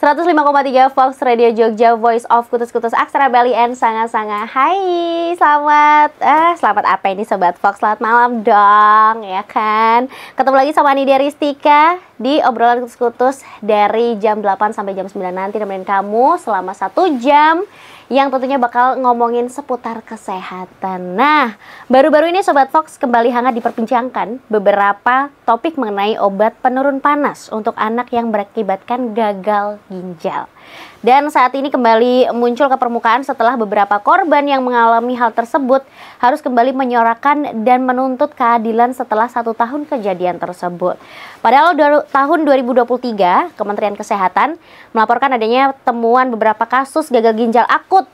105,3 Fox Radio Jogja, Voice of Kutus-Kutus Aksara Bali and Sanga-Sanga. Hai, selamat apa ini Sobat Fox? Selamat malam dong, ya kan? Ketemu lagi sama Nidia Ristika di obrolan Kutus-Kutus dari jam 8 sampai jam 9 nanti, nemenin kamu selama 1 jam yang tentunya bakal ngomongin seputar kesehatan. Nah, baru-baru ini Sobat Fox kembali hangat diperbincangkan beberapa topik mengenai obat penurun panas untuk anak yang berakibatkan gagal ginjal. Dan saat ini kembali muncul ke permukaan setelah beberapa korban yang mengalami hal tersebut harus kembali menyuarakan dan menuntut keadilan setelah 1 tahun kejadian tersebut. Padahal tahun 2023, Kementerian Kesehatan melaporkan adanya temuan beberapa kasus gagal ginjal akut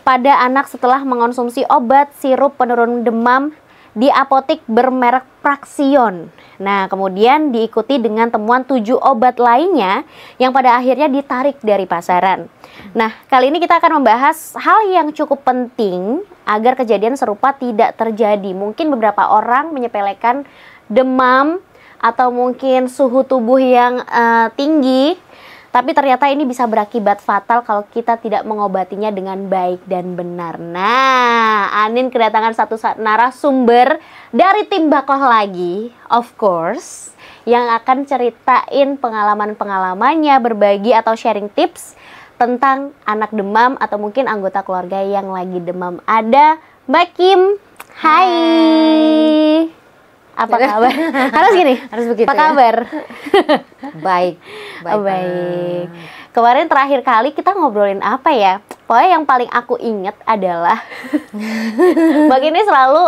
pada anak setelah mengonsumsi obat sirup penurun demam di apotik bermerek Praxion. Nah, kemudian diikuti dengan temuan 7 obat lainnya yang pada akhirnya ditarik dari pasaran. Nah, kali ini kita akan membahas hal yang cukup penting agar kejadian serupa tidak terjadi. Mungkin beberapa orang menyepelekan demam atau mungkin suhu tubuh yang tinggi, tapi ternyata ini bisa berakibat fatal kalau kita tidak mengobatinya dengan baik dan benar. Nah, Anin kedatangan satu narasumber dari tim Bakoh lagi, of course, yang akan ceritain pengalaman-pengalamannya, berbagi atau sharing tips tentang anak demam atau mungkin anggota keluarga yang lagi demam. Ada Mbak Kim. Hai. Apa kabar? Harus gini? Harus begitu. Apa kabar? Baik. Baik. Kemarin terakhir kali kita ngobrolin apa ya? Pokoknya yang paling aku inget adalah Mbak ini selalu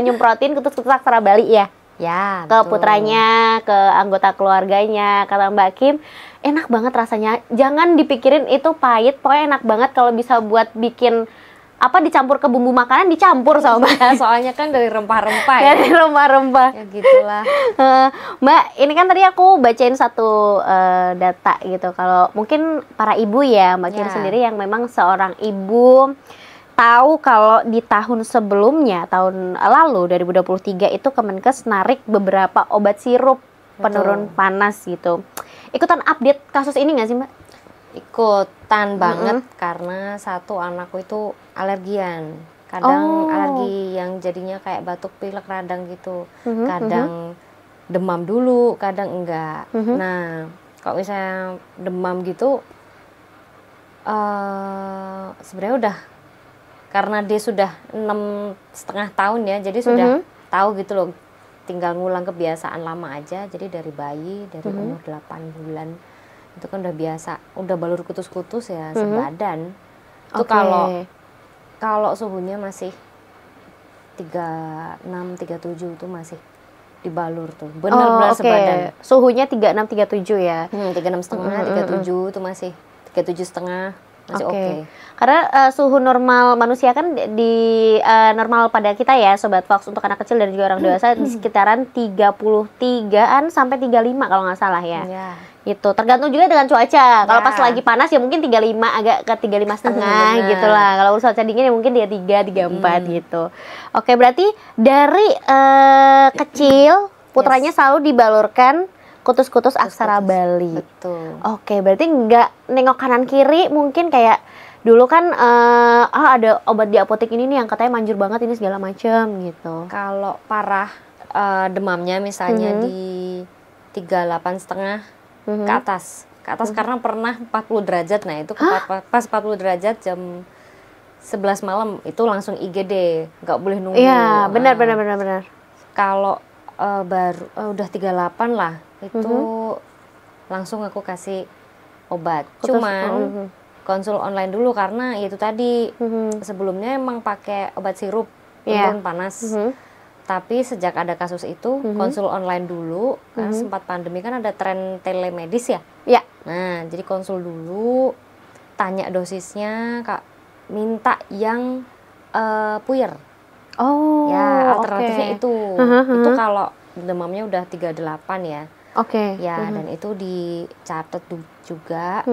nyemprotin kutus-kutus aksara Bali ya? Ya, ke betul. Putranya, ke anggota keluarganya. Kata Mbak Kim, enak banget rasanya. Jangan dipikirin itu pahit, pokoknya enak banget kalau bisa buat bikin dicampur ke bumbu makanan, dicampur sama Mbak. Soalnya kan dari rempah-rempah ya. Dari rempah-rempah. Ya gitulah. Mbak, ini kan tadi aku bacain satu data gitu. Kalau mungkin para ibu ya, Mbak Kim sendiri yang memang seorang ibu tahu kalau di tahun sebelumnya, tahun lalu 2023 itu Kemenkes narik beberapa obat sirup penurun panas gitu. Ikutan update kasus ini nggak sih Mbak? Ikutan banget karena satu anakku itu alergian. Kadang alergi yang jadinya kayak batuk pilek radang gitu. Kadang demam dulu, kadang enggak. Nah, kalau misalnya demam gitu sebenarnya udah, karena dia sudah 6,5 tahun ya, jadi sudah tahu gitu loh, tinggal ngulang kebiasaan lama aja. Jadi dari bayi, dari umur 8 bulan itu kan udah biasa, udah balur kutus-kutus ya, sebadan. Itu kalau suhunya masih 36, 37 itu masih dibalur tuh, benar-benar sebadan. Suhunya 36, 37 ya? 36,5, 37 itu masih 37,5 masih oke. Karena suhu normal manusia kan di normal pada kita ya Sobat Fox, untuk anak kecil dan juga orang dewasa di sekitaran 33-an sampai 35 kalau nggak salah ya. Itu tergantung juga dengan cuaca. Kalau pas lagi panas ya mungkin 35 agak ke 35,5 gitu lah. Kalau cuaca dingin ya mungkin 33, 34 gitu. Oke, berarti dari kecil putranya selalu dibalurkan kutus-kutus aksara Bali. Betul. Oke, berarti nggak nengok kanan kiri, mungkin kayak dulu kan ada obat di apotek ini nih yang katanya manjur banget ini segala macam gitu. Kalau parah demamnya misalnya di 38,5 ke atas karena pernah 40 derajat. Nah, itu pas 40 derajat jam 11 malam itu langsung IGD, nggak boleh nunggu. Iya, benar. Kalau baru udah 38 lah, itu langsung aku kasih obat. Cuman konsul online dulu karena itu tadi sebelumnya emang pakai obat sirup penurun panas. Tapi sejak ada kasus itu konsul online dulu, karena sempat pandemi kan ada tren telemedis ya. Iya. Nah, jadi konsul dulu, tanya dosisnya, Kak, minta yang puyer. Ya, alternatifnya itu. Itu kalau demamnya udah 38 ya. Ya, dan itu dicatat juga.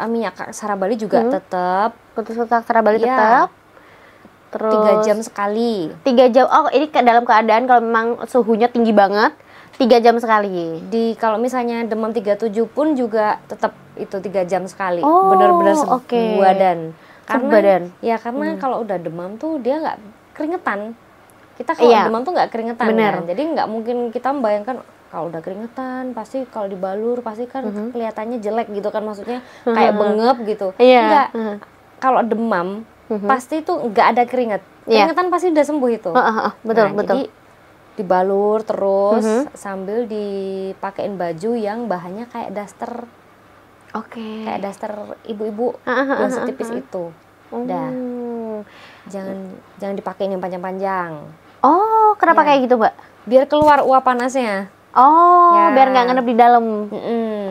Minyak aksara Bali juga tetap. Kutus-kutus aksara Bali tetap. Terus 3 jam sekali. 3 jam. Oh, ini dalam keadaan kalau memang suhunya tinggi banget, 3 jam sekali. Kalau misalnya demam 37 pun juga tetap itu 3 jam sekali. Oh, Benar-benar oke. badan. Karena Sebadan. ya karena kalau udah demam tuh dia nggak keringetan. Kita kalau demam tuh nggak keringetan kan. Jadi nggak mungkin kita membayangkan kalau udah keringetan pasti kalau dibalur pasti kan kelihatannya jelek gitu kan, maksudnya kayak bengep gitu. Enggak. Kalau demam pasti itu nggak ada keringet. Keringetan pasti udah sembuh itu. Betul, nah, betul. Jadi dibalur terus sambil dipakein baju yang bahannya kayak daster. Oke. Kayak daster ibu-ibu yang setipis itu. Dah. Jangan dipakein yang panjang-panjang. Oh, kenapa kayak gitu, Mbak? Biar keluar uap panasnya. Oh, biar nggak ngenep di dalam.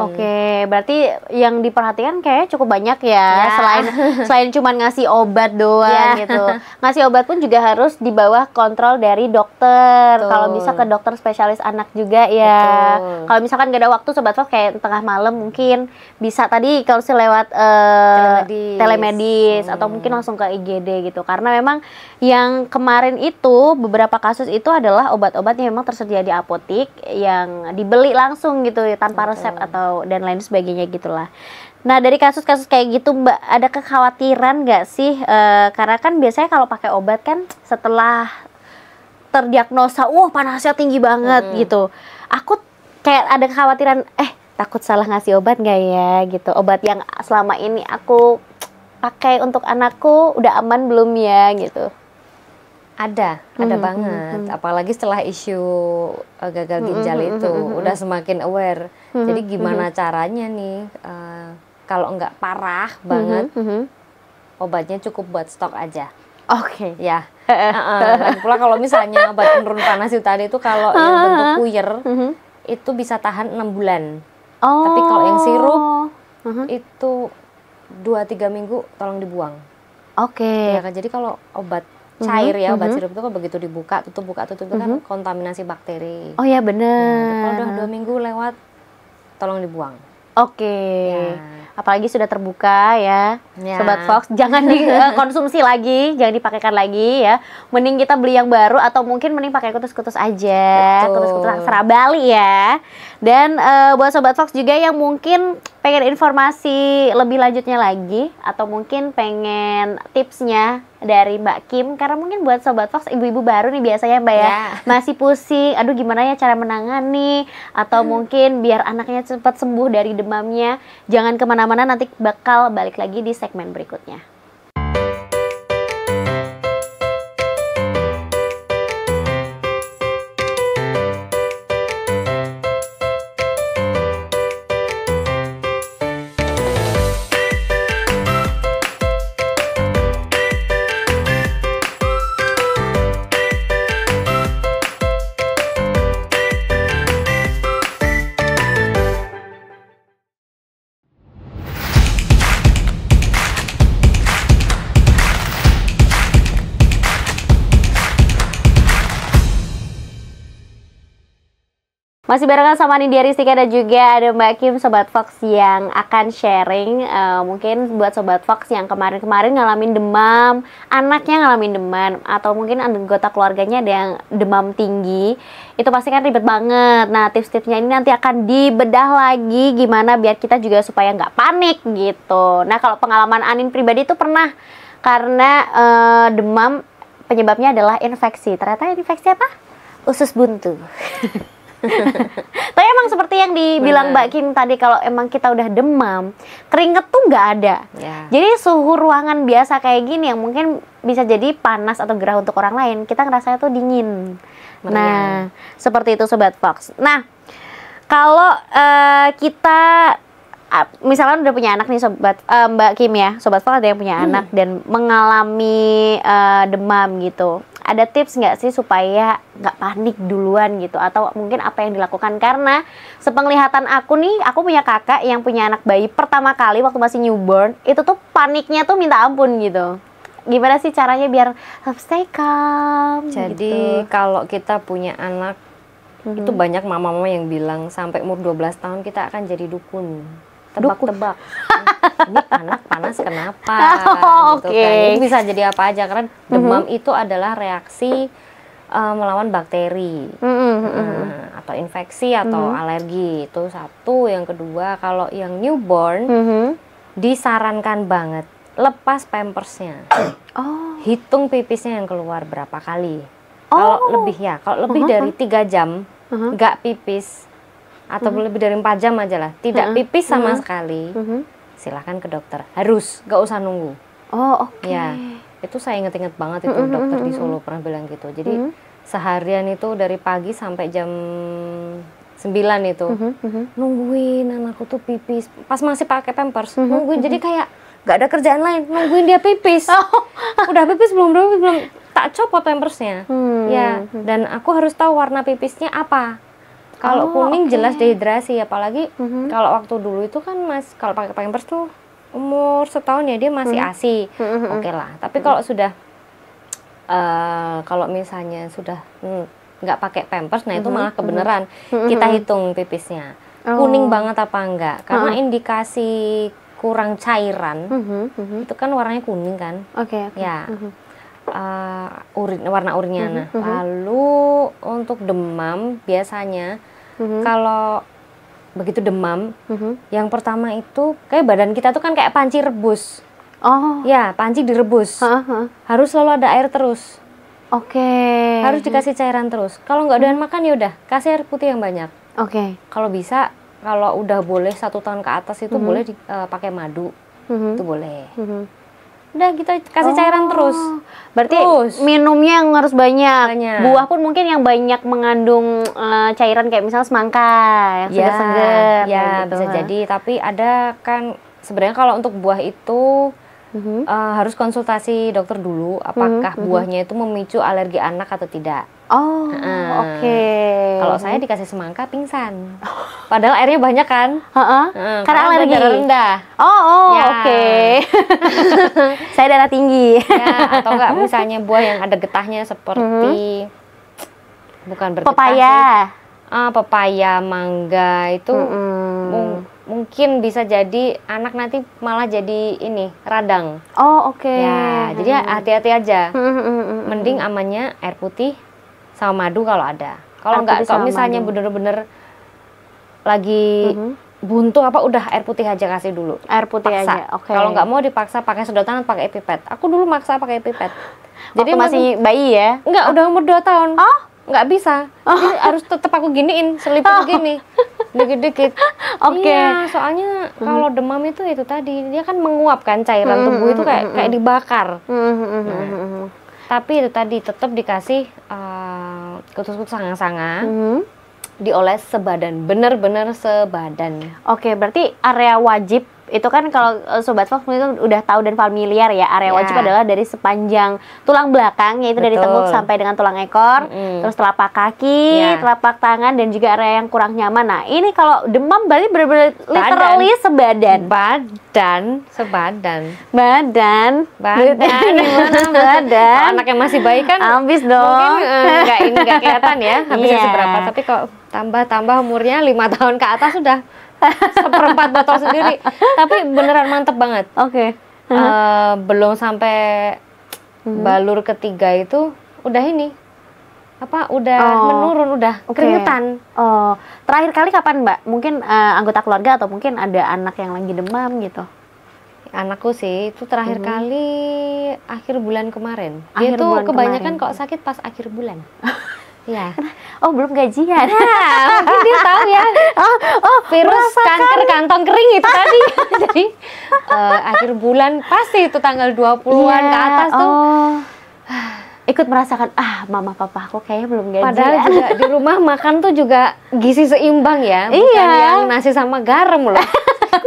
Oke, berarti yang diperhatikan kayak cukup banyak ya. Selain cuman ngasih obat doang gitu. Ngasih obat pun juga harus di bawah kontrol dari dokter. Kalau bisa ke dokter spesialis anak juga ya. Kalau misalkan nggak ada waktu Sobat Fox kayak tengah malam mungkin bisa tadi kalau sih lewat telemedis atau mungkin langsung ke IGD gitu. Karena memang yang kemarin itu beberapa kasus itu adalah obat-obat yang memang tersedia di apotik yang dibeli langsung gitu tanpa resep atau dan lain sebagainya gitulah. Nah dari kasus-kasus kayak gitu Mbak, ada kekhawatiran nggak sih? Karena kan biasanya kalau pakai obat kan setelah terdiagnosa, panasnya tinggi banget gitu. Aku kayak ada kekhawatiran, takut salah ngasih obat nggak ya gitu. Obat yang selama ini aku pakai untuk anakku udah aman belum ya gitu. Ada banget. Apalagi setelah isu gagal ginjal itu, udah semakin aware. Jadi gimana caranya nih, kalau nggak parah banget, obatnya cukup buat stok aja. Oke. Ya. Lagi pula kalau misalnya obat penurun panas itu tadi itu kalau yang bentuk puyer, itu bisa tahan 6 bulan. Tapi kalau yang sirup, itu 2-3 minggu tolong dibuang. Oke. Ya kan, jadi kalau obat cair ya, obat sirup itu kan begitu dibuka tutup itu kan kontaminasi bakteri. Oh ya benar. Kalau udah 2 minggu lewat tolong dibuang. Oke. Apalagi sudah terbuka ya. Sobat Fox, jangan dikonsumsi lagi, jangan dipakaikan lagi ya. Mending kita beli yang baru atau mungkin mending pakai kutus-kutus aja. Kutus-kutus Aksara Bali ya. Dan buat Sobat Fox juga yang mungkin pengen informasi lebih lanjutnya lagi atau mungkin pengen tipsnya dari Mbak Kim, karena mungkin buat Sobat Fox ibu-ibu baru nih biasanya Mbak ya, masih pusing, aduh gimana ya cara menangani atau mungkin biar anaknya cepat sembuh dari demamnya. Jangan kemana-mana, nanti bakal balik lagi di segmen berikutnya. Masih barengan sama Nindya Ristika dan juga ada Mbak Kim Sobat Fox yang akan sharing mungkin buat Sobat Fox yang kemarin-kemarin ngalamin demam, anaknya ngalamin demam, atau mungkin anggota keluarganya ada yang demam tinggi, itu pasti kan ribet banget. Nah tips-tipsnya ini nanti akan dibedah lagi gimana biar kita juga supaya nggak panik gitu. Nah kalau pengalaman Anin pribadi itu pernah karena demam penyebabnya adalah infeksi. Ternyata infeksi apa? Usus buntu. Tapi emang seperti yang dibilang Mbak Kim tadi, kalau emang kita udah demam, keringet tuh nggak ada. Jadi suhu ruangan biasa kayak gini yang mungkin bisa jadi panas atau gerah untuk orang lain, kita ngerasanya tuh dingin. Nah, seperti itu Sobat Fox. Nah, kalau kita misalkan udah punya anak nih Mbak Kim ya, Sobat Fox ada yang punya anak dan mengalami demam gitu. Ada tips nggak sih supaya nggak panik duluan gitu? Atau mungkin apa yang dilakukan? Karena sepenglihatan aku nih, aku punya kakak yang punya anak bayi pertama kali waktu masih newborn, itu tuh paniknya tuh minta ampun gitu. Gimana sih caranya biar stay calm? Jadi kalau kita punya anak, itu banyak mama-mama yang bilang sampai umur 12 tahun kita akan jadi dukun. Tebak-tebak, ini anak panas kenapa? Gitu kan. Itu bisa jadi apa aja, karena demam itu adalah reaksi melawan bakteri atau infeksi atau alergi, itu satu. Yang kedua, kalau yang newborn disarankan banget lepas pampersnya. Hitung pipisnya yang keluar berapa kali. Kalau lebih kalau lebih dari 3 jam nggak pipis atau lebih dari 4 jam aja lah tidak pipis sama sekali, silahkan ke dokter, harus, nggak usah nunggu. Ya, itu saya inget-inget banget itu dokter di Solo pernah bilang gitu. Jadi seharian itu dari pagi sampai jam 9 itu nungguin anakku tuh pipis pas masih pakai pampers, nungguin. Jadi kayak nggak ada kerjaan lain, nungguin dia pipis. Udah pipis belum tak copot pampersnya. Ya, dan aku harus tahu warna pipisnya apa. Kalau kuning jelas dehidrasi, apalagi kalau waktu dulu itu kan kalau pakai pampers tuh umur setahun ya dia masih ASI. Oke lah. Tapi kalau sudah kalau misalnya sudah nggak pakai pampers, nah itu malah kebenaran kita hitung pipisnya kuning banget apa enggak, karena indikasi kurang cairan itu kan warnanya kuning kan. Ya. Warna urinnya. Lalu untuk demam biasanya kalau begitu demam, yang pertama itu kayak badan kita tuh kan kayak panci rebus. Ya, panci direbus. Harus selalu ada air terus. Harus dikasih cairan terus. Kalau nggak doyan makan ya udah kasih air putih yang banyak. Kalau bisa, kalau udah boleh 1 tahun ke atas itu boleh pakai madu, itu boleh. Udah kita kasih cairan terus. Berarti minumnya yang harus banyak. Buah pun mungkin yang banyak mengandung cairan kayak misalnya semangka yang segar-segar. Ya, gitu. Bisa jadi. Tapi ada kan sebenarnya kalau untuk buah itu harus konsultasi dokter dulu. Apakah buahnya itu memicu alergi anak atau tidak? Kalau saya dikasih semangka pingsan. Padahal airnya banyak kan? Karena alergi darah rendah. Saya darah tinggi. Ya, atau enggak misalnya buah yang ada getahnya seperti bukan bergetah pepaya. Pepaya, mangga itu mungkin bisa jadi anak nanti malah jadi ini radang. Ya, jadi hati-hati aja. Mending amannya air putih sama madu kalau ada. Kalau enggak, kalau misalnya bener-bener lagi buntu udah air putih aja kasih dulu. Air putih paksa. aja. Kalau nggak mau dipaksa pakai sedotan atau pakai pipet. Aku dulu maksa pakai pipet. Jadi masih bayi ya? Enggak, udah umur 2 tahun. Nggak bisa. Jadi harus tetap aku giniin, selipin gini. Dikit-dikit. Iya, soalnya kalau demam itu tadi, dia kan menguapkan cairan tubuh itu kayak dibakar. Tapi itu tadi tetap dikasih kutus-kutus sanga-sanga. Dioles sebadan, bener-bener sebadan. Berarti area wajib itu kan kalau Sobat Fox itu udah tahu dan familiar ya, area wajib adalah dari sepanjang tulang belakang, yaitu dari tengkuk sampai dengan tulang ekor, terus telapak kaki, telapak tangan, dan juga area yang kurang nyaman. Nah ini kalau demam berarti benar-benar literally sebadan. Badan. Gimana badan? Kalau anaknya masih bayi kan habis dong. Mungkin nggak kelihatan ya habisnya seberapa, tapi kalau tambah umurnya 5 tahun ke atas sudah 1/4 botol sendiri. Tapi beneran mantep banget. Belum sampai balur ketiga itu udah menurun, udah keringetan. Terakhir kali kapan Mbak? Mungkin anggota keluarga atau mungkin ada anak yang lagi demam gitu? Anakku sih itu terakhir kali akhir bulan kemarin. Dia tuh kebanyakan kok sakit pas akhir bulan. Ya. Belum gajian. Mungkin dia tahu ya. Virus kanker kantong kering itu tadi. Jadi akhir bulan pasti itu tanggal 20-an ke atas tuh. Ikut merasakan mama papa aku kayaknya belum gajian. Padahal juga di rumah makan tuh juga gizi seimbang ya. Bukan yang nasi sama garam loh.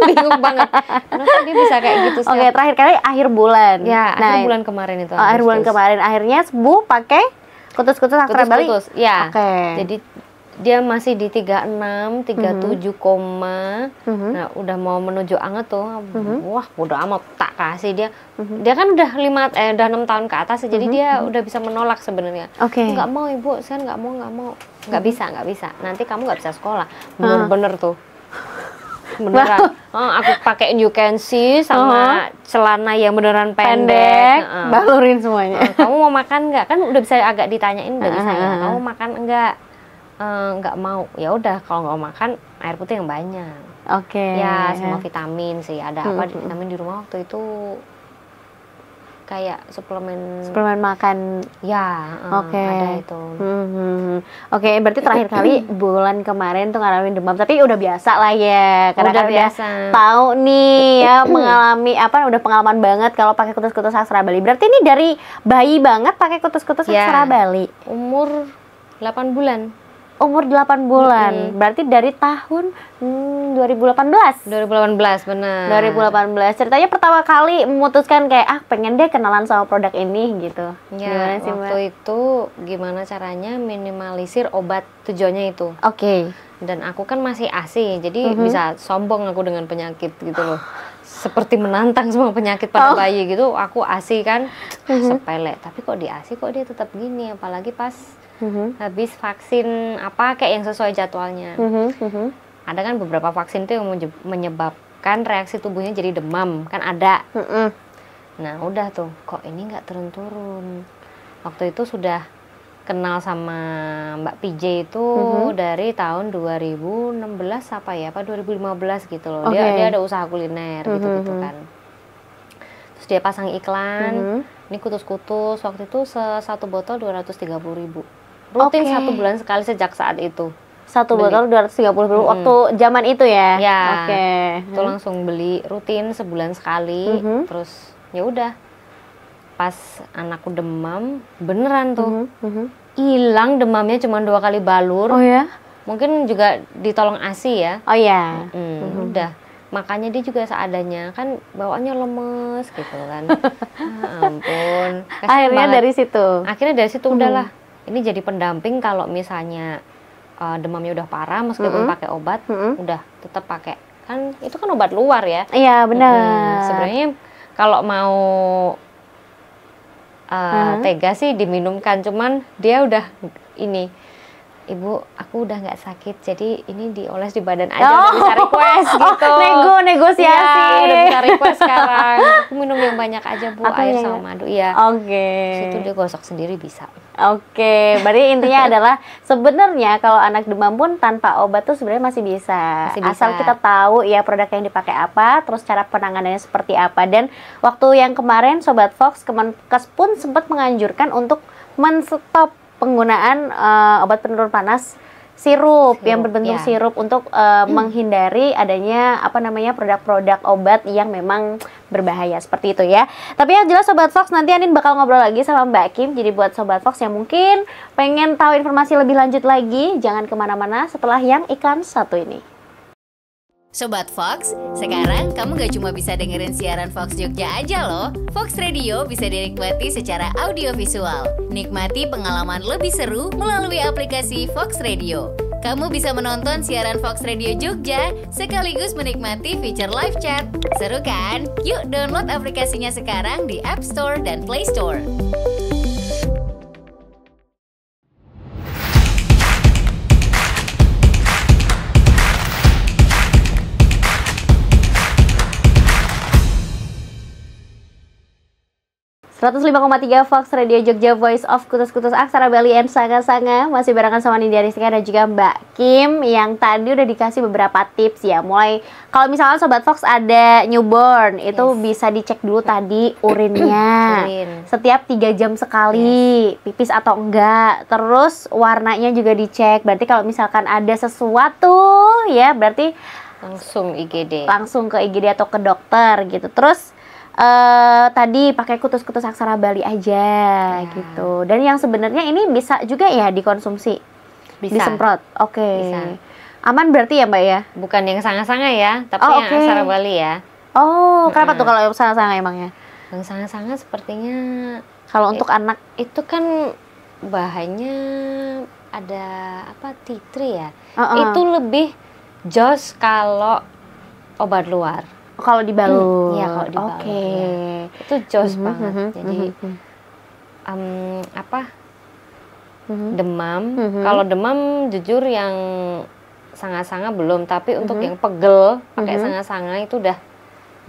Bingung banget. Kenapa dia bisa kayak gitu sih? Terakhir kali akhir bulan. Ya, akhir bulan kemarin itu. Akhir bulan kemarin akhirnya sembuh pakai kutus-kutus Aksara Bali. Ya. Jadi dia masih di 36, 37 koma. Nah, udah mau menuju anget tuh. Wah, bodo amat, tak kasih dia. Dia kan udah 6 tahun ke atas, jadi dia udah bisa menolak sebenarnya. Nggak mau Ibu, saya nggak mau. Nggak bisa. Nanti kamu nggak bisa sekolah. Bener-bener tuh. beneran. Aku pakai New Kensi sama celana yang beneran pendek. Balurin semuanya. Kamu mau makan nggak? Kan udah bisa agak ditanyain, udah bisa ya. Kamu makan enggak? Nggak mau. Ya udah, kalau nggak mau makan, air putih yang banyak. Oke. Ya, sama vitamin sih. Ada apa vitamin di rumah waktu itu? Kayak suplemen makan. Ya, ada itu. Oke, berarti terakhir kali bulan kemarin tuh ngalamin demam, tapi udah biasa lah ya, karena udah kan biasa. Tahu nih ya, mengalami udah pengalaman banget kalau pakai kutus-kutus Aksara Bali. Berarti ini dari bayi banget pakai kutus-kutus Aksara Bali. Umur 8 bulan. Umur 8 bulan. Berarti dari tahun 2018. 2018 benar. 2018. Ceritanya pertama kali memutuskan kayak pengen deh kenalan sama produk ini gitu. Ya, gimana sih, waktu Mbak? itu gimana caranya minimalisir obat, tujuannya itu. Oke. Dan aku kan masih ASI, jadi bisa sombong aku dengan penyakit gitu loh. Seperti menantang semua penyakit pada bayi gitu. Aku ASI kan sepele, tapi kok di ASI kok dia tetap gini, apalagi pas habis vaksin kayak yang sesuai jadwalnya. Ada kan beberapa vaksin tuh yang menyebabkan reaksi tubuhnya jadi demam, kan ada. Nah udah tuh, kok ini nggak turun-turun. Waktu itu sudah kenal sama Mbak PJ itu dari tahun 2016 apa 2015 gitu loh. Dia ada usaha kuliner gitu kan. Terus dia pasang iklan, ini kutus-kutus, waktu itu satu botol 230.000. Rutin 1 bulan sekali sejak saat itu. Satu botol 230.000 waktu zaman itu ya. Ya. Oke. Itu langsung beli rutin sebulan sekali. Terus ya udah. Pas anakku demam, beneran tuh. Hilang demamnya cuma 2 kali balur. Oh ya? Mungkin juga ditolong ASI ya. Oh ya. Udah. Makanya dia juga seadanya, kan bawaannya lemes gitu kan. Ampun. Akhirnya dari situ. Akhirnya dari situ udahlah. Ini jadi pendamping kalau misalnya demamnya udah parah, meskipun pakai obat, udah tetap pakai. Kan itu kan obat luar ya. Iya benar. Sebenarnya kalau mau tega sih diminumkan, cuman dia udah ini, Ibu, aku udah nggak sakit, jadi ini dioles di badan aja, udah bisa request gitu. Negosiasi. Ya, udah bisa request sekarang. Aku minum yang banyak aja Bu, air sama madu. Iya. Oke. Situ dia gosok sendiri bisa. Oke, berarti intinya adalah sebenarnya kalau anak demam pun tanpa obat tuh sebenarnya masih bisa. Asal kita tahu ya produk yang dipakai apa, terus cara penanganannya seperti apa. Dan waktu yang kemarin Sobat Fox, Kemenkes pun sempat menganjurkan untuk men-stop penggunaan obat penurun panas sirup yang berbentuk sirup untuk menghindari adanya produk-produk obat yang memang berbahaya seperti itu ya. Tapi yang jelas Sobat Fox, nanti Anin bakal ngobrol lagi sama Mbak Kim. Jadi buat Sobat Fox yang mungkin pengen tahu informasi lebih lanjut lagi, jangan kemana-mana setelah yang iklan satu ini. Sobat Fox, sekarang kamu gak cuma bisa dengerin siaran Fox Jogja aja loh. Fox Radio bisa dinikmati secara audiovisual. Nikmati pengalaman lebih seru melalui aplikasi Fox Radio. Kamu bisa menonton siaran Fox Radio Jogja sekaligus menikmati fitur live chat. Seru kan? Yuk download aplikasinya sekarang di App Store dan Play Store. 105,3 Fox Radio Jogja, Voice of Kutus-Kutus Aksara Bali and Sanga-Sanga. Masih barengan sama Nindya Rizka dan juga Mbak Kim, yang tadi udah dikasih beberapa tips ya. Mulai kalau misalnya Sobat Fox ada newborn, itu bisa dicek dulu tadi urinnya. Setiap 3 jam sekali, pipis atau enggak. Terus warnanya juga dicek. Berarti kalau misalkan ada sesuatu ya, berarti langsung IGD. Langsung ke IGD atau ke dokter gitu. Terus tadi pakai kutus-kutus Aksara Bali aja gitu. Dan yang sebenarnya ini bisa juga ya dikonsumsi, disemprot. Oke. Aman berarti ya Mbak ya? Bukan yang sanga-sanga ya, tapi yang Aksara Bali ya. Oh, kenapa tuh kalau yang sanga-sanga emangnya? Yang sanga-sanga sepertinya kalau untuk anak itu kan bahannya ada tea tree ya. Itu lebih jos kalau obat luar. Kalau dibalut. Iya, kalau dibalut. Ya. Itu jos banget. Jadi demam. Kalau demam jujur yang sanga-sanga belum, tapi untuk yang pegel pakai sanga-sanga itu udah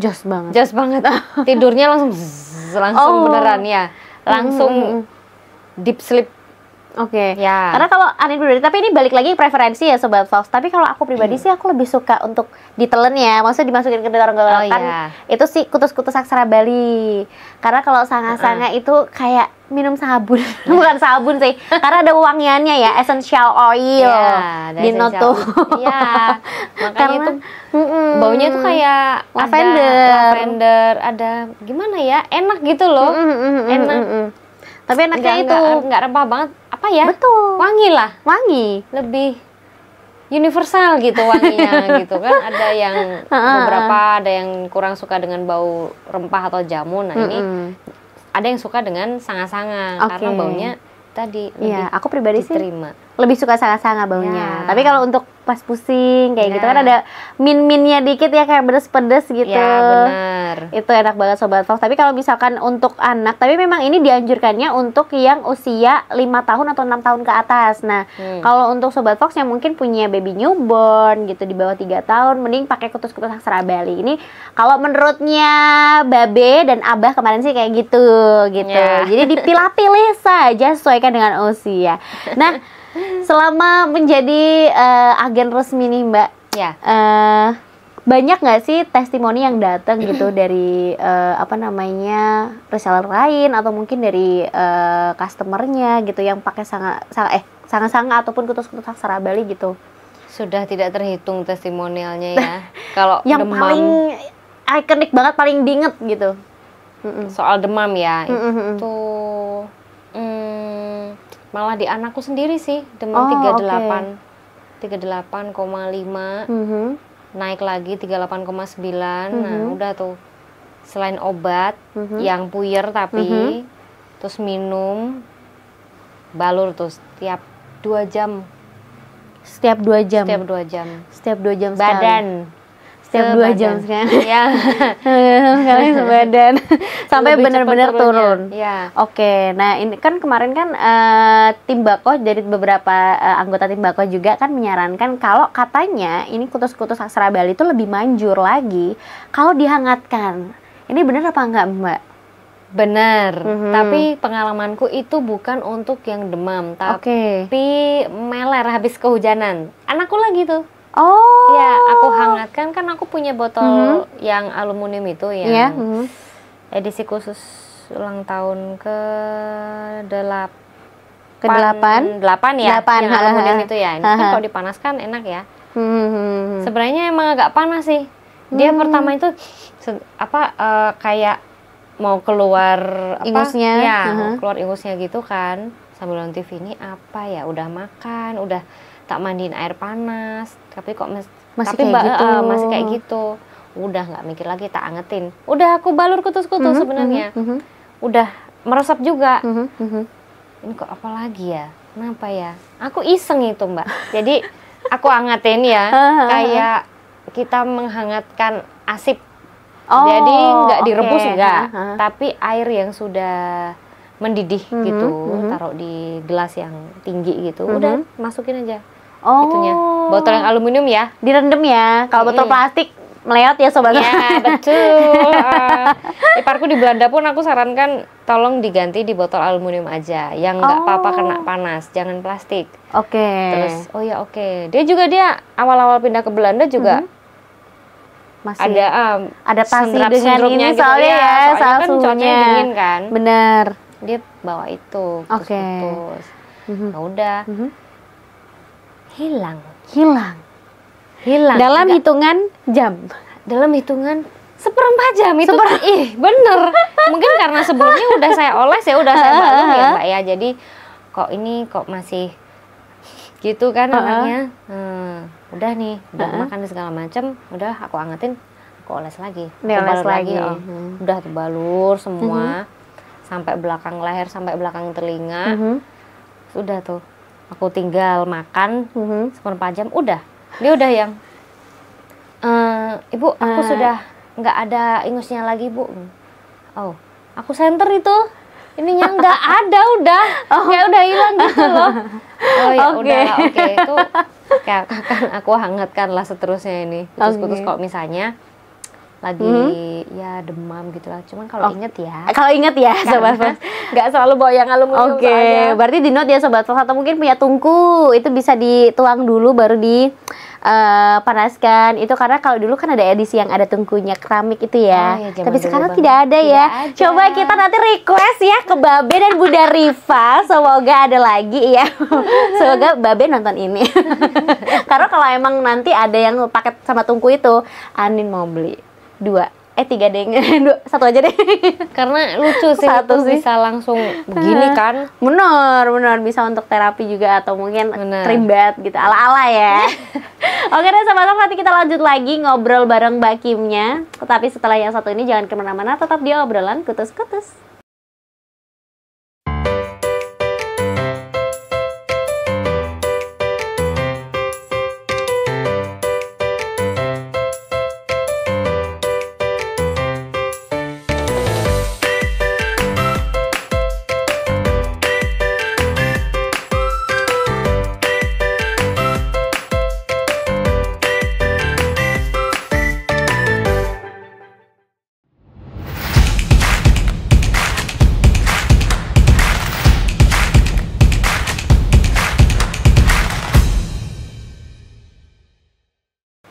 Jos banget. jos banget. Tidurnya langsung zzz, langsung beneran ya. Langsung deep sleep. Oke. Ya. Karena kalau Anin pribadi, tapi ini balik lagi preferensi ya Sobat Fox. Tapi kalau aku pribadi sih aku lebih suka untuk ditelen ya, maksudnya dimasukin ke tenggorokan. Itu sih kutus-kutus aksara Bali. Karena kalau sanga-sanga itu kayak minum sabun, bukan sabun sih. Karena ada wangiannya ya, essential oil. Dino tuh. Iya. Makanya itu baunya tuh kayak lavender, ada gimana ya? Enak gitu loh. Enak. Tapi enaknya itu enggak rempah banget. Apa ya? Betul. Wangi lah. Wangi. Lebih universal gitu wanginya gitu kan. Ada yang beberapa ada yang kurang suka dengan bau rempah atau jamu. Nah, ini ada yang suka dengan sanga-sanga karena baunya tadi Iya, aku pribadi diterima. sih lebih suka sanga-sanga baunya. Tapi kalau untuk pas pusing kayak gitu kan ada min-minnya dikit ya, kayak pedes-pedes gitu. Ya, benar. Itu enak banget Sobat Fox. Tapi kalau misalkan untuk anak, tapi memang ini dianjurkannya untuk yang usia 5 tahun atau 6 tahun ke atas. Nah, kalau untuk Sobat Fox yang mungkin punya baby newborn gitu di bawah 3 tahun, mending pakai kutus-kutus aksara Bali. Ini kalau menurutnya Babe dan Abah kemarin sih kayak gitu. Jadi dipilah-pilih saja sesuaikan dengan usia. Nah, selama menjadi agen resmi nih Mbak, banyak nggak sih testimoni yang datang gitu dari reseller lain atau mungkin dari customernya gitu yang pakai sanga-sanga ataupun kutus-kutus aksara Bali gitu? Sudah tidak terhitung testimonialnya ya. Kalau yang demam, paling ikonik banget, paling diinget gitu. Soal demam ya, itu malah di anakku sendiri sih, demam 38,5, naik lagi 38,9. Nah, udah tuh. Selain obat yang puyer tapi terus minum balur tuh setiap 2 jam. Setiap 2 jam. Setiap 2 jam. Setiap 2 jam badan. Setiap 2 jam sekarang. Ya. Sekali sebadan. Sampai benar-benar turun. Ya. Oke, nah ini kan kemarin kan tim Bako dari beberapa anggota tim Bako juga kan menyarankan kalau katanya ini kutus-kutus aksara Bali itu lebih manjur lagi kalau dihangatkan. Ini benar apa enggak Mbak? Benar, tapi pengalamanku itu bukan untuk yang demam, tapi meler habis kehujanan. Anakku lagi tuh. Oh. Ya, aku hangatkan, kan aku punya botol yang aluminium itu yang edisi khusus ulang tahun ke-8 ya, yang aluminium itu ya. Ini kan kalau dipanaskan enak ya. Sebenarnya emang agak panas sih. Dia pertama itu kayak mau keluar ingusnya. Ya, keluar ingusnya gitu kan. Sambil nonton TV, ini apa ya? Udah makan, udah tak mandiin air panas, tapi kok masih kayak gitu. Udah nggak mikir lagi, tak angetin. Udah aku balur kutus-kutus sebenarnya. Udah meresap juga. Ini kok apa lagi ya? Kenapa ya? Aku iseng itu Mbak. Jadi aku angetin ya, kayak kita menghangatkan asip. Jadi nggak direbus enggak, tapi air yang sudah mendidih gitu, taruh di gelas yang tinggi gitu, udah masukin aja. Itunya botol yang aluminium ya, direndam ya. Kalau botol plastik meleot ya Sobat. Ya betul. Iparku di Belanda pun aku sarankan tolong diganti di botol aluminium aja, yang nggak apa-apa kena panas, jangan plastik. Terus dia awal-awal pindah ke Belanda juga masih ada adaptasi dengan ini gitu, soalnya kan cuacanya dingin kan. Bener. Dia bawa itu putus. Nah, udah hilang dalam hitungan jam, dalam hitungan 1/4 jam itu. Bener. Mungkin karena sebelumnya udah saya oles ya, udah saya balur ya Mbak ya, jadi kok masih gitu kan orangnya. Udah nih, udah makan segala macam, udah aku angetin, aku oles lagi, udah balur semua sampai belakang leher, sampai belakang telinga. Udah tuh, aku tinggal makan 1/4 jam, udah dia udah yang Ibu, aku sudah nggak ada ingusnya lagi Bu. Aku senter itu ininya nggak ada udah. Kayak udah hilang gitu loh. Oh ya udah, oke. Itu kayak akan aku hangatkan lah seterusnya ini. Kutus-kutus kalau misalnya lagi ya demam gitu lah. Cuman kalau inget ya. Kalau inget ya Sobat Fox. Nggak selalu bawa yang aluminium. Oke, berarti di note ya Sobat Fox. Atau mungkin punya tungku, itu bisa dituang dulu baru di panaskan. Itu karena kalau dulu kan ada edisi yang ada tungkunya keramik itu ya. Tapi sekarang tidak ada ya. Coba kita nanti request ya ke Babe dan Bunda Riva. Semoga ada lagi ya. Semoga Babe nonton ini. Karena kalau emang nanti ada yang paket sama tungku itu, Anin mau beli 3 deh, 1 aja deh. Karena lucu sih, itu bisa langsung begini kan. Bener bisa untuk terapi juga atau mungkin krim bat gitu, ala-ala ya. Oke deh Sobat Fox, nanti kita lanjut lagi ngobrol bareng Mbak Kimnya. Tapi setelah yang satu ini jangan kemana-mana, tetap di obrolan kutus-kutus.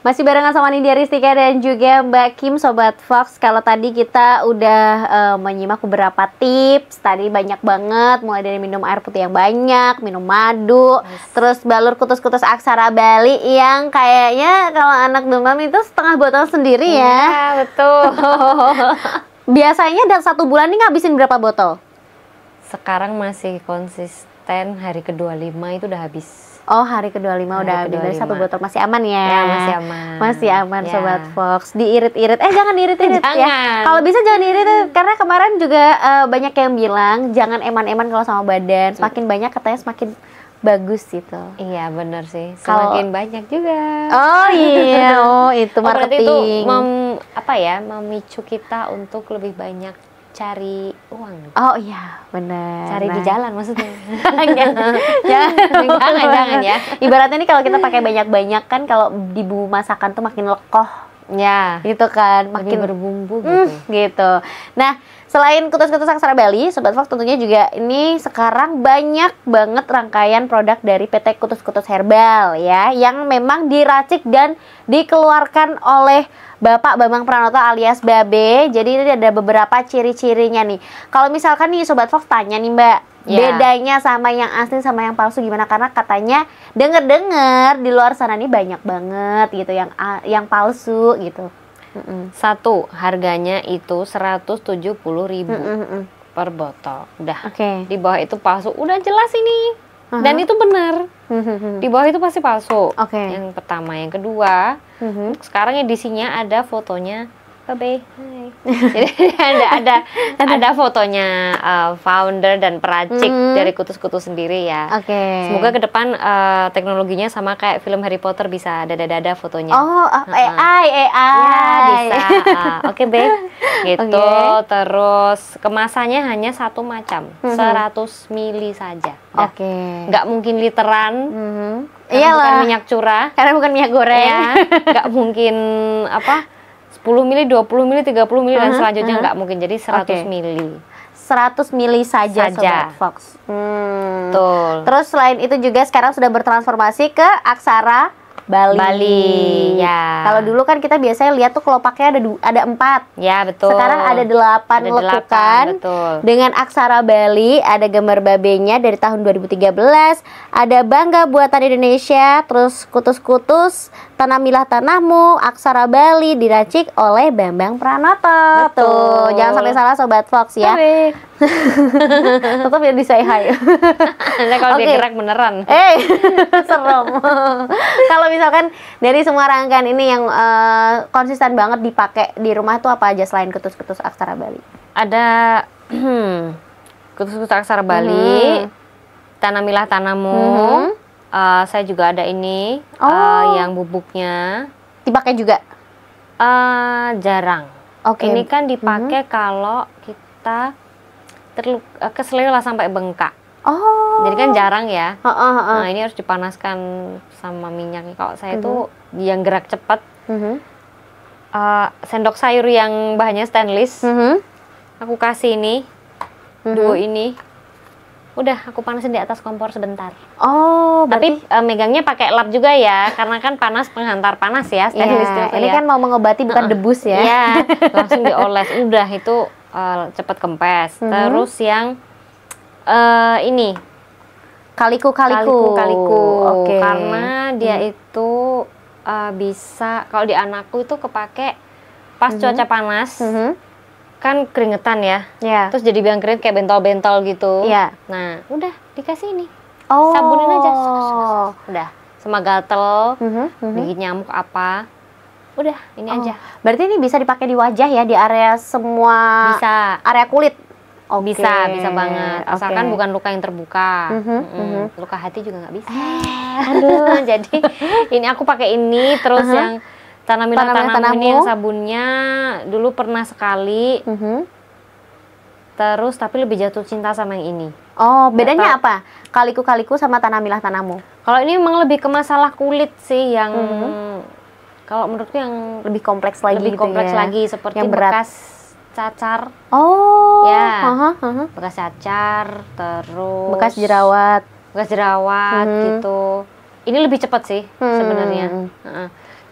Masih barengan sama Nindya Ristika dan juga Mbak Kim Sobat Fox. Kalau tadi kita udah menyimak beberapa tips, tadi banyak banget, mulai dari minum air putih yang banyak, minum madu, terus balur kutus-kutus aksara Bali yang kayaknya kalau anak demam itu setengah botol sendiri ya. Iya, betul. Biasanya dalam 1 bulan ini ngabisin berapa botol? Sekarang masih konsisten, hari ke-25 itu udah habis. Oh, hari ke-25 udah habis. Dari 1 botol masih aman ya? Ya, masih aman. Masih aman ya. Sobat Fox. Diirit-irit. Jangan diirit-irit ya. Kalau bisa jangan diirit, karena kemarin juga banyak yang bilang jangan eman-eman kalau sama badan. Semakin banyak katanya semakin bagus gitu. Iya, benar sih. Semakin banyak juga. Oh iya, itu marketing. Itu memicu kita untuk lebih banyak cari uang. Oh iya, benar. Cari di jalan maksudnya. Jangan ya. Ibaratnya nih kalau kita pakai banyak-banyak kan, kalau di bumbu masakan tuh makin lekoh. Ya, gitu kan, makin berbumbu gitu. Nah, selain kutus-kutus aksara Bali, Sobat Fox tentunya juga ini sekarang banyak banget rangkaian produk dari PT Kutus-Kutus Herbal ya, yang memang diracik dan dikeluarkan oleh Bapak Bambang Pranoto alias Babe. Jadi ini ada beberapa ciri-cirinya nih. Kalau misalkan nih Sobat Fox tanya nih Mbak, bedanya sama yang asli sama yang palsu gimana? Karena katanya denger-dengar di luar sana nih banyak banget gitu yang palsu gitu. Satu, harganya itu 170.000 per botol. Udah. Di bawah itu palsu. Udah jelas ini. Dan itu benar. Di bawah itu pasti palsu. Yang pertama, yang kedua, sekarang edisinya ada fotonya Babe. Jadi ada fotonya founder dan peracik dari kutus-kutus sendiri ya. Semoga ke depan teknologinya sama kayak film Harry Potter, bisa dada-dada fotonya. AI. Ya, bisa. Oke, Be. Gitu. Terus kemasannya hanya 1 macam, 100 mili saja. Nggak mungkin literan. Bukan minyak curah. Karena bukan minyak goreng. Ya, nggak mungkin 10 mili, 20 mili, 30 mili dan selanjutnya nggak mungkin. Jadi 100 mili. 100 mili saja. Sobat Fox. Betul. Terus selain itu juga sekarang sudah bertransformasi ke aksara Bali. Ya. Kalau dulu kan kita biasanya lihat tuh kelopaknya ada 4. Ya, betul. Sekarang ada 8 lekukan. Betul. Dengan aksara Bali, ada gambar babenya dari tahun 2013, ada Bangga Buatan Indonesia, terus kutus-kutus, Tanamilah Tanahmu, aksara Bali diracik oleh Bambang Pranoto. Betul. Tuh, jangan sampai salah Sobat Fox ya. Tetap ya di say hi. Kalau dia gerak beneran. Serem. Kalau misalkan dari semua rangkaian ini yang konsisten banget dipakai di rumah tuh apa aja selain kutus-kutus aksara Bali? Ada kutus-kutus aksara Bali, Tanamilah Tanahmu. Saya juga ada ini yang bubuknya. Dipakai juga? Jarang. Ini kan dipakai kalau kita keselio lah sampai bengkak. Oh. Jadi kan jarang ya. Heeh. Nah, ini harus dipanaskan sama minyaknya. Kalau saya tuh yang gerak cepat. Sendok sayur yang bahannya stainless. Aku kasih ini, duo ini. Udah, aku panasin di atas kompor sebentar. Oh, tapi megangnya pakai lap juga ya, karena kan panas, penghantar panas ya, stainless steel ini ya. kan mau mengobati bukan debus ya. Iya, langsung dioles. Udah itu cepet kempes. Terus yang ini kaliku. Oke. Karena dia itu bisa, kalau di anakku itu kepake pas cuaca panas. Kan keringetan ya, terus jadi biang keringet kayak bentol-bentol gitu. Nah, udah dikasih ini, sabunin aja, udah sama gatel, gigit nyamuk apa, udah ini aja. Berarti ini bisa dipakai di wajah ya, di area semua, bisa, area kulit. Bisa banget. Asalkan bukan luka yang terbuka, luka hati juga nggak bisa. Aduh, jadi ini aku pakai ini terus yang Tanamilah Tanamu ini yang sabunnya dulu pernah sekali, terus tapi lebih jatuh cinta sama yang ini. Oh, bedanya apa? Kaliku sama Tanamilah Tanamu. Kalau ini memang lebih ke masalah kulit sih, yang kalau menurutku yang lebih kompleks lagi, lagi seperti yang bekas cacar. Oh, ya, bekas cacar, terus bekas jerawat gitu. Ini lebih cepat sih sebenarnya.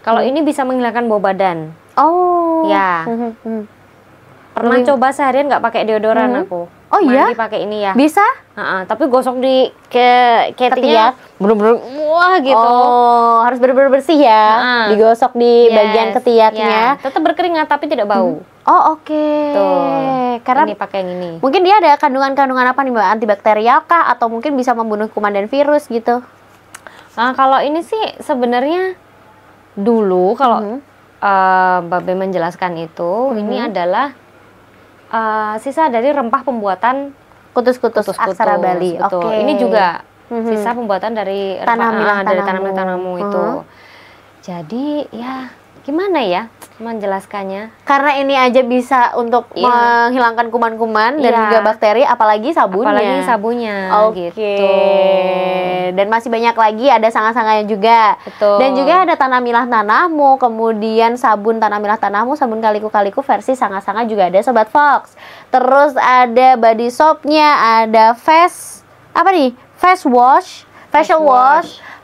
Kalau ini bisa menghilangkan bau badan. Oh. Ya. Pernah coba seharian nggak pakai deodoran aku. Oh iya? Mandi pakai ini ya. Bisa? Tapi gosok di ketiak bener-bener wah gitu. Oh, harus bener-bener bersih ya. Digosok di bagian ketiaknya. Tetap berkeringat tapi tidak bau. Oh, oke. Tuh. Karena ini pakai yang ini. Mungkin dia ada kandungan-kandungan apa nih, Mbak? Antibakterial kah atau mungkin bisa membunuh kuman dan virus gitu? Nah, kalau ini sih sebenarnya dulu kalau Mbak Be menjelaskan itu, ini adalah sisa dari rempah pembuatan kutus-kutus aksara Bali. Oke. Ini juga sisa pembuatan dari Tanamilah Tanamu itu. Jadi ya gimana ya menjelaskannya? Karena ini aja bisa untuk menghilangkan kuman-kuman dan juga bakteri, apalagi sabunnya. Oke. Gitu. Dan masih banyak lagi, ada sanga-sanganya juga. Betul. Dan juga ada Tanamilah Tanamu, kemudian sabun Tanamilah Tanamu, sabun kaliku versi sanga-sanga juga ada, Sobat Fox. Terus ada body soapnya, ada facial wash.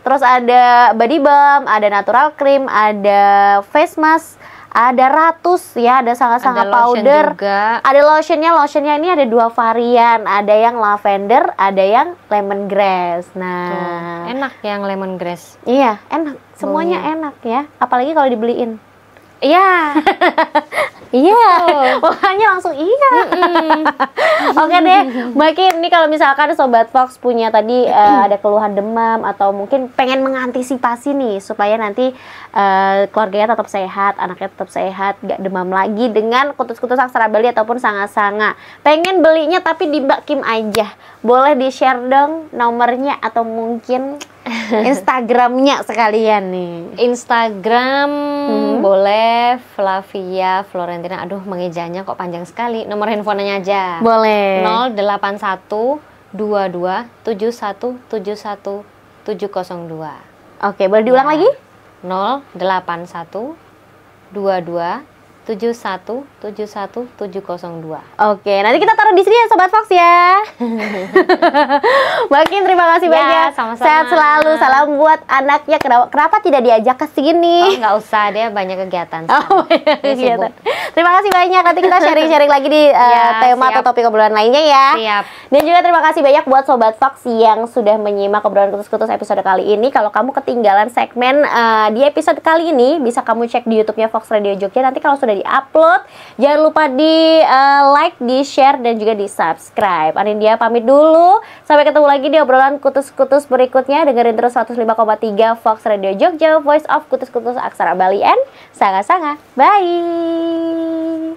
Terus ada body balm, ada natural cream, ada face mask, ada ratus ya, ada sanga-sanga powder, ada lotionnya ini ada 2 varian, ada yang lavender, ada yang lemongrass. Nah, tuh, enak yang lemongrass. Iya, enak, semuanya enak ya, apalagi kalau dibeliin. Iya. Iya, makanya langsung iya. Oke deh, Mbak, ini kalau misalkan Sobat Fox punya tadi ada keluhan demam atau mungkin pengen mengantisipasi nih supaya nanti keluarganya tetap sehat, anaknya tetap sehat, gak demam lagi dengan kutus-kutus aksara Bali ataupun sanga-sanga. Pengen belinya tapi di Mbak Kim aja. Boleh di-share dong nomornya atau mungkin Instagramnya sekalian nih. Instagram boleh, Flavia Florentina. Aduh, mengejanya kok panjang sekali. Nomor handphonenya aja. Boleh. 081 22 71 71 702. Oke, boleh diulang lagi? 081 22 71 71 702. Oke, nanti kita taruh di sini ya Sobat Fox ya. Makin terima kasih banyak. Sama-sama. Sehat selalu. Salam buat anaknya. Kenapa tidak diajak ke sini? Oh, nggak usah, dia banyak kegiatan. Kegiatan. Terima kasih banyak. Nanti kita sharing-sharing lagi di tema atau topik obrolan lainnya ya. Siap. Dan juga terima kasih banyak buat Sobat Fox yang sudah menyimak obrolan kutus-kutus episode kali ini. Kalau kamu ketinggalan segmen di episode kali ini, bisa kamu cek di YouTube-nya Fox Radio Jogja. Nanti kalau sudah di-upload, jangan lupa di like, di share, dan juga di subscribe. Anindya pamit dulu. Sampai ketemu lagi di obrolan kutus-kutus berikutnya. Dengerin terus 105,3 Fox Radio Jogja, Voice of Kutus-kutus Aksara Bali and Sanga-sanga. Bye.